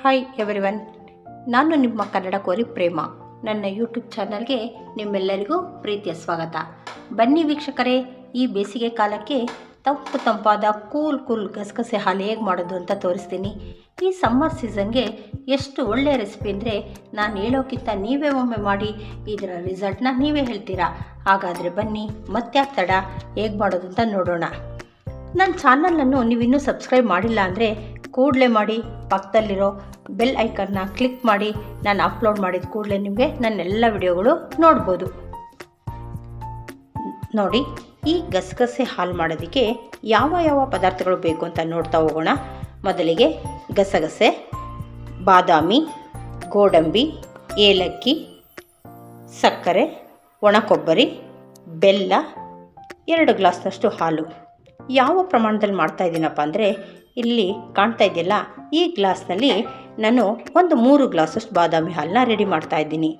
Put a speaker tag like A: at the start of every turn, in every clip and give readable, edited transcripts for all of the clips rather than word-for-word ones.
A: Hi everyone, ನಾನು ನಿಮ್ಮ ಕನ್ನಡ ಕೋರಿ ಪ್ರೇಮ. ನನ್ನ ಯೂಟ್ಯೂಬ್ ಚಾನಲ್ಗೆ ನಿಮ್ಮೆಲ್ಲರಿಗೂ ಪ್ರೀತಿಯ ಸ್ವಾಗತ. ಬನ್ನಿ ವೀಕ್ಷಕರೇ, ಈ ಬೇಸಿಗೆ ಕಾಲಕ್ಕೆ ತಂಪಾದ ಕೂಲ್ ಗಸಗಸೆ ಹಾಲು ಹೇಗೆ ಮಾಡೋದು ಅಂತ ತೋರಿಸ್ತೀನಿ. ಈ ಸಮ್ಮರ್ ಸೀಸನ್ಗೆ ಎಷ್ಟು ಒಳ್ಳೆಯ ರೆಸಿಪಿ ಅಂದರೆ ನಾನು ಹೇಳೋಕ್ಕಿಂತ ನೀವೇ ಒಮ್ಮೆ ಮಾಡಿ ಇದರ ರಿಸಲ್ಟ್ನ ನೀವೇ ಹೇಳ್ತೀರಾ. ಹಾಗಾದರೆ ಬನ್ನಿ, ಮತ್ತ್ಯಾಕೆ ತಡ, ಹೇಗೆ ಮಾಡೋದು ಅಂತ ನೋಡೋಣ. ನನ್ನ ಚಾನಲನ್ನು ನೀವಿನ್ನೂ ಸಬ್ಸ್ಕ್ರೈಬ್ ಮಾಡಿಲ್ಲ ಅಂದರೆ ಕೂಡಲೇ ಮಾಡಿ, ಪಕ್ಕದಲ್ಲಿರೋ ಬೆಲ್ ಐಕನ್ನ ಕ್ಲಿಕ್ ಮಾಡಿ. ನಾನು ಅಪ್ಲೋಡ್ ಮಾಡಿದ ಕೂಡಲೇ ನಿಮಗೆ ನನ್ನೆಲ್ಲ ವಿಡಿಯೋಗಳು ನೋಡ್ಬೋದು. ನೋಡಿ, ಈ ಗಸಗಸೆ ಹಾಲು ಮಾಡೋದಕ್ಕೆ ಯಾವ ಪದಾರ್ಥಗಳು ಬೇಕು ಅಂತ ನೋಡ್ತಾ ಹೋಗೋಣ. ಮೊದಲಿಗೆ ಗಸಗಸೆ, ಬಾದಾಮಿ, ಗೋಡಂಬಿ, ಏಲಕ್ಕಿ, ಸಕ್ಕರೆ, ಒಣಕೊಬ್ಬರಿ, ಬೆಲ್ಲ, 2 ಗ್ಲಾಸ್ನಷ್ಟು ಹಾಲು. ಯಾವ ಪ್ರಮಾಣದಲ್ಲಿ ಮಾಡ್ತಾಯಿದ್ದೀನಪ್ಪ ಅಂದರೆ, ಇಲ್ಲಿ ಕಾಣ್ತಾ ಇದೆಯಲ್ಲ, ಈ ಗ್ಲಾಸ್ನಲ್ಲಿ ನಾನು ಒಂದು 3 ಗ್ಲಾಸಷ್ಟು ಬಾದಾಮಿ ಹಾಲನ್ನ ರೆಡಿ ಮಾಡ್ತಾಯಿದ್ದೀನಿ.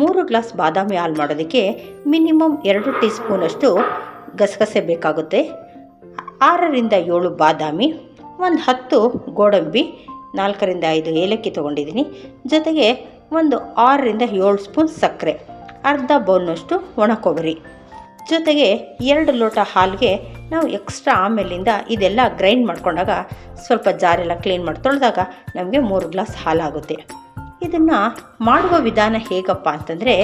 A: 3 ಗ್ಲಾಸ್ ಬಾದಾಮಿ ಹಾಲು ಮಾಡೋದಕ್ಕೆ ಮಿನಿಮಮ್ 2 ಟೀ ಸ್ಪೂನಷ್ಟು ಗಸಗಸೆ ಬೇಕಾಗುತ್ತೆ. 6ರಿಂದ 7 ಬಾದಾಮಿ, ಒಂದು 10 ಗೋಡಂಬಿ, 4ರಿಂದ 5 ಏಲಕ್ಕಿ ತೊಗೊಂಡಿದ್ದೀನಿ. ಜೊತೆಗೆ ಒಂದು 6ರಿಂದ 7 ಸ್ಪೂನ್ ಸಕ್ಕರೆ, ಅರ್ಧ ಬೌಲ್ನಷ್ಟು ಒಣ ಕೊಬ್ಬರಿ, ಜೊತೆಗೆ 2 ಲೋಟ ಹಾಲಿಗೆ ನಾವು ಎಕ್ಸ್ಟ್ರಾ ಆಮೇಲಿಂದ ಇದೆಲ್ಲ ಗ್ರೈಂಡ್ ಮಾಡ್ಕೊಂಡಾಗ ಸ್ವಲ್ಪ ಜಾರೆಲ್ಲ ಕ್ಲೀನ್ ಮಾಡಿ ತೊಳೆದಾಗ ನಮಗೆ 3 ಗ್ಲಾಸ್ ಹಾಲಾಗುತ್ತೆ. ಇದನ್ನು ಮಾಡುವ ವಿಧಾನ ಹೇಗಪ್ಪ ಅಂತಂದರೆ,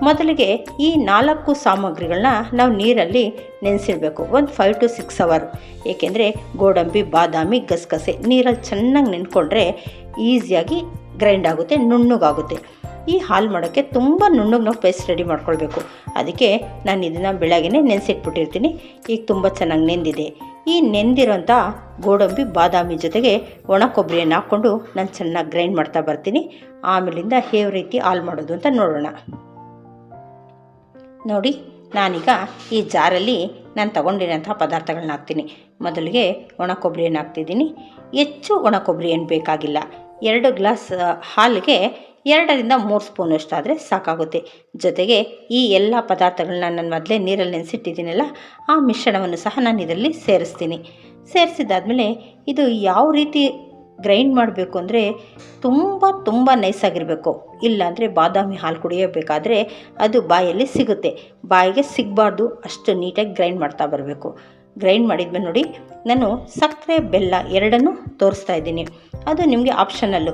A: ಮೊದಲಿಗೆ ಈ 4 ಸಾಮಗ್ರಿಗಳನ್ನ ನಾವು ನೀರಲ್ಲಿ ನೆನೆಸಿಡಬೇಕು, ಒಂದು 5 to 6 ಅವರ್. ಏಕೆಂದರೆ ಗೋಡಂಬಿ, ಬಾದಾಮಿ, ಗಸಗಸೆ ನೀರಲ್ಲಿ ಚೆನ್ನಾಗಿ ನೆನ್ಕೊಂಡ್ರೆ ಈಸಿಯಾಗಿ ಗ್ರೈಂಡ್ ಆಗುತ್ತೆ, ನುಣ್ಣಗಾಗುತ್ತೆ. ಈ ಹಾಲು ಮಾಡೋಕ್ಕೆ ತುಂಬ ನುಣ್ಣಗೆ ನಾವು ಪೇಸ್ಟ್ ರೆಡಿ ಮಾಡ್ಕೊಳ್ಬೇಕು. ಅದಕ್ಕೆ ನಾನು ಇದನ್ನು ಬೆಳಗ್ಗೆ ನೆನೆಸಿಟ್ಬಿಟ್ಟಿರ್ತೀನಿ. ಈಗ ತುಂಬ ಚೆನ್ನಾಗಿ ನೆಂದಿದೆ. ಈ ನೆಂದಿರೋಂಥ ಗೋಡಂಬಿ, ಬಾದಾಮಿ ಜೊತೆಗೆ ಒಣ ಕೊಬ್ಬರಿಯನ್ನು ಹಾಕ್ಕೊಂಡು ನಾನು ಚೆನ್ನಾಗಿ ಗ್ರೈಂಡ್ ಮಾಡ್ತಾ ಬರ್ತೀನಿ. ಆಮೇಲಿಂದ ಯಾವ ರೀತಿ ಹಾಲು ಮಾಡೋದು ಅಂತ ನೋಡೋಣ. ನೋಡಿ, ನಾನೀಗ ಈ ಜಾರಲ್ಲಿ ನಾನು ತೊಗೊಂಡಿರೋಂಥ ಪದಾರ್ಥಗಳನ್ನ ಹಾಕ್ತೀನಿ. ಮೊದಲಿಗೆ ಒಣ ಕೊಬ್ಬರಿಯನ್ನು ಹಾಕ್ತಿದ್ದೀನಿ. ಹೆಚ್ಚು ಒಣ ಕೊಬ್ಬರಿ ಏನು ಬೇಕಾಗಿಲ್ಲ. 2 ಗ್ಲಾಸ್ ಹಾಲಿಗೆ 2ರಿಂದ 3 ಸ್ಪೂನಷ್ಟು ಆದರೆ ಸಾಕಾಗುತ್ತೆ. ಜೊತೆಗೆ ಈ ಎಲ್ಲ ಪದಾರ್ಥಗಳನ್ನ ನಾನು ಮೊದಲೇ ನೀರಲ್ಲಿ ನೆನೆಸಿಟ್ಟಿದ್ದೀನಲ್ಲ, ಆ ಮಿಶ್ರಣವನ್ನು ಸಹ ನಾನು ಇದರಲ್ಲಿ ಸೇರಿಸ್ತೀನಿ. ಸೇರಿಸಿದಾದ್ಮೇಲೆ ಇದು ಯಾವ ರೀತಿ ಗ್ರೈಂಡ್ ಮಾಡಬೇಕು ಅಂದರೆ, ತುಂಬ ನೈಸಾಗಿರಬೇಕು. ಇಲ್ಲಾಂದರೆ ಬಾದಾಮಿ ಹಾಲು ಕುಡಿಯಬೇಕಾದ್ರೆ ಅದು ಬಾಯಲ್ಲಿ ಸಿಗುತ್ತೆ. ಬಾಯಿಗೆ ಸಿಗಬಾರ್ದು, ಅಷ್ಟು ನೀಟಾಗಿ ಗ್ರೈಂಡ್ ಮಾಡ್ತಾ ಬರಬೇಕು. ಗ್ರೈಂಡ್ ಮಾಡಿದ್ಮೇಲೆ ನೋಡಿ, ನಾನು ಸಕ್ಕರೆ, ಬೆಲ್ಲ ಎರಡನ್ನೂ ತೋರಿಸ್ತಾ ಇದ್ದೀನಿ. ಅದು ನಿಮಗೆ ಆಪ್ಷನಲ್ಲು.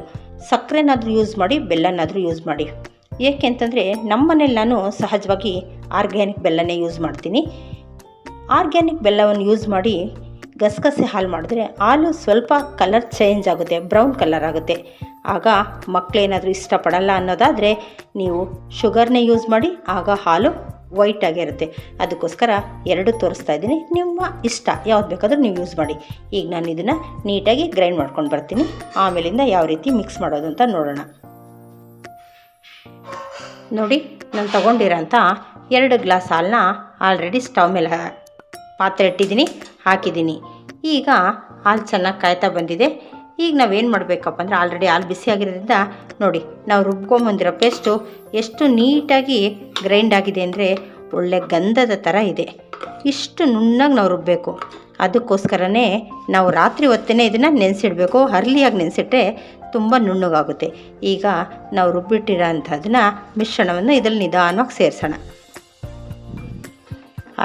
A: ಸಕ್ಕರೆನಾದರೂ ಯೂಸ್ ಮಾಡಿ, ಬೆಲ್ಲನಾದರೂ ಯೂಸ್ ಮಾಡಿ. ಏಕೆ ಅಂತಂದರೆ ನಮ್ಮ ಮನೇಲಿ ನಾನು ಸಹಜವಾಗಿ ಆರ್ಗ್ಯಾನಿಕ್ ಬೆಲ್ಲನೇ ಯೂಸ್ ಮಾಡ್ತೀನಿ. ಆರ್ಗ್ಯಾನಿಕ್ ಬೆಲ್ಲವನ್ನು ಯೂಸ್ ಮಾಡಿ ಗಸಗಸೆ ಹಾಲು ಮಾಡಿದ್ರೆ ಹಾಲು ಸ್ವಲ್ಪ ಕಲರ್ ಚೇಂಜ್ ಆಗುತ್ತೆ, ಬ್ರೌನ್ ಕಲರ್ ಆಗುತ್ತೆ. ಆಗ ಮಕ್ಕಳೇನಾದರೂ ಇಷ್ಟಪಡಲ್ಲ ಅನ್ನೋದಾದರೆ ನೀವು ಶುಗರ್ನೇ ಯೂಸ್ ಮಾಡಿ, ಆಗ ಹಾಲು ವೈಟ್ ಆಗಿರುತ್ತೆ. ಅದಕ್ಕೋಸ್ಕರ 2 ತೋರಿಸ್ತಾ ಇದ್ದೀನಿ. ನಿಮ್ಮ ಇಷ್ಟ ಯಾವ್ದು ಬೇಕಾದರೂ ನೀವು ಯೂಸ್ ಮಾಡಿ. ಈಗ ನಾನು ಇದನ್ನು ನೀಟಾಗಿ ಗ್ರೈಂಡ್ ಮಾಡ್ಕೊಂಡು ಬರ್ತೀನಿ. ಆಮೇಲಿಂದ ಯಾವ ರೀತಿ ಮಿಕ್ಸ್ ಮಾಡೋದು ಅಂತ ನೋಡೋಣ. ನೋಡಿ, ನಾನು ತೊಗೊಂಡಿರೋಂಥ 2 ಗ್ಲಾಸ್ ಹಾಲನ್ನ ಆಲ್ರೆಡಿ ಸ್ಟವ್ ಮೇಲೆ ಪಾತ್ರೆ ಇಟ್ಟಿದ್ದೀನಿ, ಹಾಕಿದ್ದೀನಿ. ಈಗ ಹಾಲು ಚೆನ್ನಾಗಿ ಕಾಯ್ತಾ ಬಂದಿದೆ. ಈಗ ನಾವೇನು ಮಾಡಬೇಕಪ್ಪ ಅಂದರೆ, ಆಲ್ರೆಡಿ ಹಾಲು ಬಿಸಿಯಾಗಿರೋದ್ರಿಂದ ನೋಡಿ, ನಾವು ರುಬ್ಕೊಂಬಂದಿರೋ ಪೇಸ್ಟು ಎಷ್ಟು ನೀಟಾಗಿ ಗ್ರೈಂಡ್ ಆಗಿದೆ ಅಂದರೆ ಒಳ್ಳೆ ಗಂಧದ ಥರ ಇದೆ. ಇಷ್ಟು ನುಣ್ಣಗೆ ನಾವು ರುಬ್ಬಬೇಕು. ಅದಕ್ಕೋಸ್ಕರನೇ ನಾವು ರಾತ್ರಿ ಹೊತ್ತೇ ಇದನ್ನು ನೆನೆಸಿಡಬೇಕು. ಅರ್ಲಿಯಾಗಿ ನೆನೆಸಿಟ್ರೆ ತುಂಬ ನುಣ್ಣಗಾಗುತ್ತೆ. ಈಗ ನಾವು ರುಬ್ಬಿಟ್ಟಿರೋ ಅಂಥದನ್ನ ಮಿಶ್ರಣವನ್ನು ಇದರಲ್ಲಿ ನಿಧಾನವಾಗಿ ಸೇರಿಸೋಣ.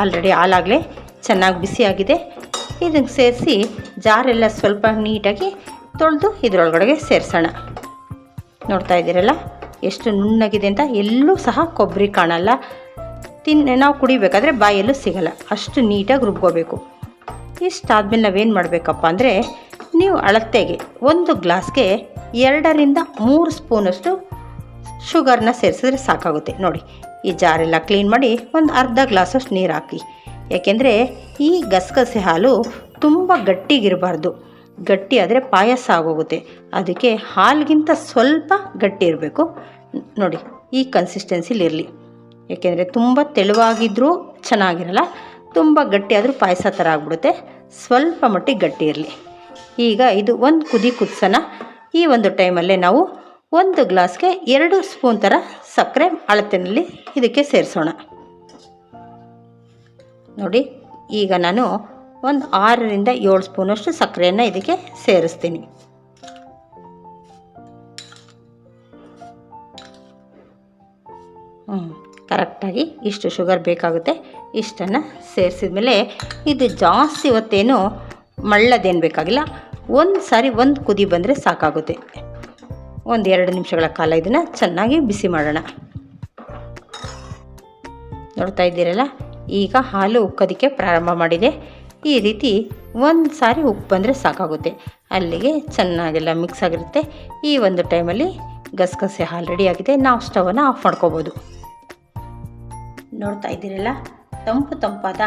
A: ಆಲ್ರೆಡಿ ಹಾಲಾಗಲೇ ಚೆನ್ನಾಗಿ ಬಿಸಿಯಾಗಿದೆ. ಇದನ್ನು ಸೇರಿಸಿ ಜಾರೆಲ್ಲ ಸ್ವಲ್ಪ ನೀಟಾಗಿ ತೊಳೆದು ಇದರೊಳಗಡೆಗೆ ಸೇರಿಸೋಣ. ನೋಡ್ತಾ ಇದ್ದೀರಲ್ಲ ಎಷ್ಟು ನುಣ್ಣಗಿದೆ ಅಂತ. ಎಲ್ಲೂ ಸಹ ಕೊಬ್ಬರಿ ಕಾಣಲ್ಲ. ನಾವು ಕುಡಿಬೇಕಾದ್ರೆ ಬಾಯಲ್ಲೂ ಸಿಗಲ್ಲ, ಅಷ್ಟು ನೀಟಾಗಿ ರುಬ್ಕೋಬೇಕು. ಇಷ್ಟಾದಮೇಲೆ ನಾವೇನು ಮಾಡಬೇಕಪ್ಪ ಅಂದರೆ, ನೀವು ಅಳತೆಗೆ 1 ಗ್ಲಾಸ್ಗೆ 2ರಿಂದ 3 ಸ್ಪೂನಷ್ಟು ಶುಗರ್ನ ಸೇರಿಸಿದ್ರೆ ಸಾಕಾಗುತ್ತೆ. ನೋಡಿ, ಈ ಜಾರೆಲ್ಲ ಕ್ಲೀನ್ ಮಾಡಿ ಒಂದು ಅರ್ಧ ಗ್ಲಾಸಷ್ಟು ನೀರು ಹಾಕಿ. ಯಾಕೆಂದರೆ ಈ ಗಸಗಸೆ ಹಾಲು ತುಂಬ ಗಟ್ಟಿಗಿರಬಾರ್ದು. ಗಟ್ಟಿ ಆದರೆ ಪಾಯಸ ಆಗೋಗುತ್ತೆ. ಅದಕ್ಕೆ ಹಾಲಿಗಿಂತ ಸ್ವಲ್ಪ ಗಟ್ಟಿ ಇರಬೇಕು. ನೋಡಿ, ಈ ಕನ್ಸಿಸ್ಟೆನ್ಸಿಲಿರಲಿ. ಏಕೆಂದರೆ ತುಂಬ ತೆಳುವಾಗಿದ್ದರೂ ಚೆನ್ನಾಗಿರಲ್ಲ, ತುಂಬ ಗಟ್ಟಿ ಆದರೂ ಪಾಯಸ ಥರ ಆಗಿಬಿಡುತ್ತೆ. ಸ್ವಲ್ಪ ಮಟ್ಟಿಗೆ ಗಟ್ಟಿ ಇರಲಿ. ಈಗ ಇದು ಒಂದು ಕುದಿ ಕುದಿಸೋಣ. ಈ ಒಂದು ಟೈಮಲ್ಲೇ ನಾವು 1 ಗ್ಲಾಸ್ಗೆ 2 ಸ್ಪೂನ್ ಥರ ಸಕ್ಕರೆ ಅಳತೆಯಲ್ಲಿ ಇದಕ್ಕೆ ಸೇರಿಸೋಣ. ನೋಡಿ, ಈಗ ನಾನು ಒಂದು 6ರಿಂದ 7 ಸ್ಪೂನಷ್ಟು ಸಕ್ಕರೆಯನ್ನು ಇದಕ್ಕೆ ಸೇರಿಸ್ತೀನಿ. ಕರೆಕ್ಟಾಗಿ ಇಷ್ಟು ಶುಗರ್ ಬೇಕಾಗುತ್ತೆ. ಇಷ್ಟನ್ನು ಸೇರಿಸಿದ ಮೇಲೆ ಇದು ಜಾಸ್ತಿ ಹೊತ್ತೇನು ಮಳ್ಳದೇನು ಬೇಕಾಗಿಲ್ಲ. ಒಂದು ಕುದಿ ಬಂದರೆ ಸಾಕಾಗುತ್ತೆ. 1-2 ನಿಮಿಷಗಳ ಕಾಲ ಇದನ್ನು ಚೆನ್ನಾಗಿ ಬಿಸಿ ಮಾಡೋಣ. ನೋಡ್ತಾ ಇದ್ದೀರಲ್ಲ, ಈಗ ಹಾಲು ಉಕ್ಕೋದಕ್ಕೆ ಪ್ರಾರಂಭ ಮಾಡಿದೆ. ಈ ರೀತಿ ಒಂದು ಸಾರಿ ಉಪ್ಪು ಬಂದರೆ ಸಾಕಾಗುತ್ತೆ. ಅಲ್ಲಿಗೆ ಚೆನ್ನಾಗೆಲ್ಲ ಮಿಕ್ಸ್ ಆಗಿರುತ್ತೆ. ಈ ಒಂದು ಟೈಮಲ್ಲಿ ಗಸಗಸೆ ಹಾಲು ರೆಡಿಯಾಗಿದೆ. ನಾವು ಸ್ಟವನ್ನು ಆಫ್ ಮಾಡ್ಕೋಬೋದು. ನೋಡ್ತಾ ಇದ್ದೀರಲ್ಲ, ತಂಪಾದ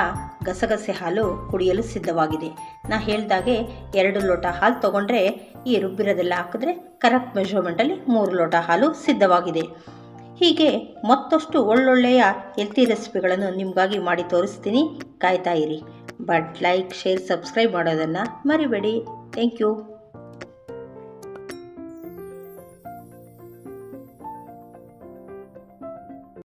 A: ಗಸಗಸೆ ಹಾಲು ಕುಡಿಯಲು ಸಿದ್ಧವಾಗಿದೆ. ನಾ ಹೇಳ್ದಾಗೆ 2 ಲೋಟ ಹಾಲು ತೊಗೊಂಡ್ರೆ ಈ ರುಬ್ಬಿರೋದೆಲ್ಲ ಹಾಕಿದ್ರೆ ಕರೆಕ್ಟ್ ಮೆಷರ್ಮೆಂಟಲ್ಲಿ 3 ಲೋಟ ಹಾಲು ಸಿದ್ಧವಾಗಿದೆ. ಹೀಗೆ ಮತ್ತಷ್ಟು ಒಳ್ಳೊಳ್ಳೆಯ ಹೆಲ್ತಿ ರೆಸಿಪಿಗಳನ್ನು ನಿಮಗಾಗಿ ಮಾಡಿ ತೋರಿಸ್ತೀನಿ. ಕಾಯ್ತಾ ಇರಿ. ಬಟ್ ಲೈಕ್, ಶೇರ್, ಸಬ್ಸ್ಕ್ರೈಬ್ ಮಾಡೋದನ್ನು ಮರಿಬೇಡಿ. Thank you.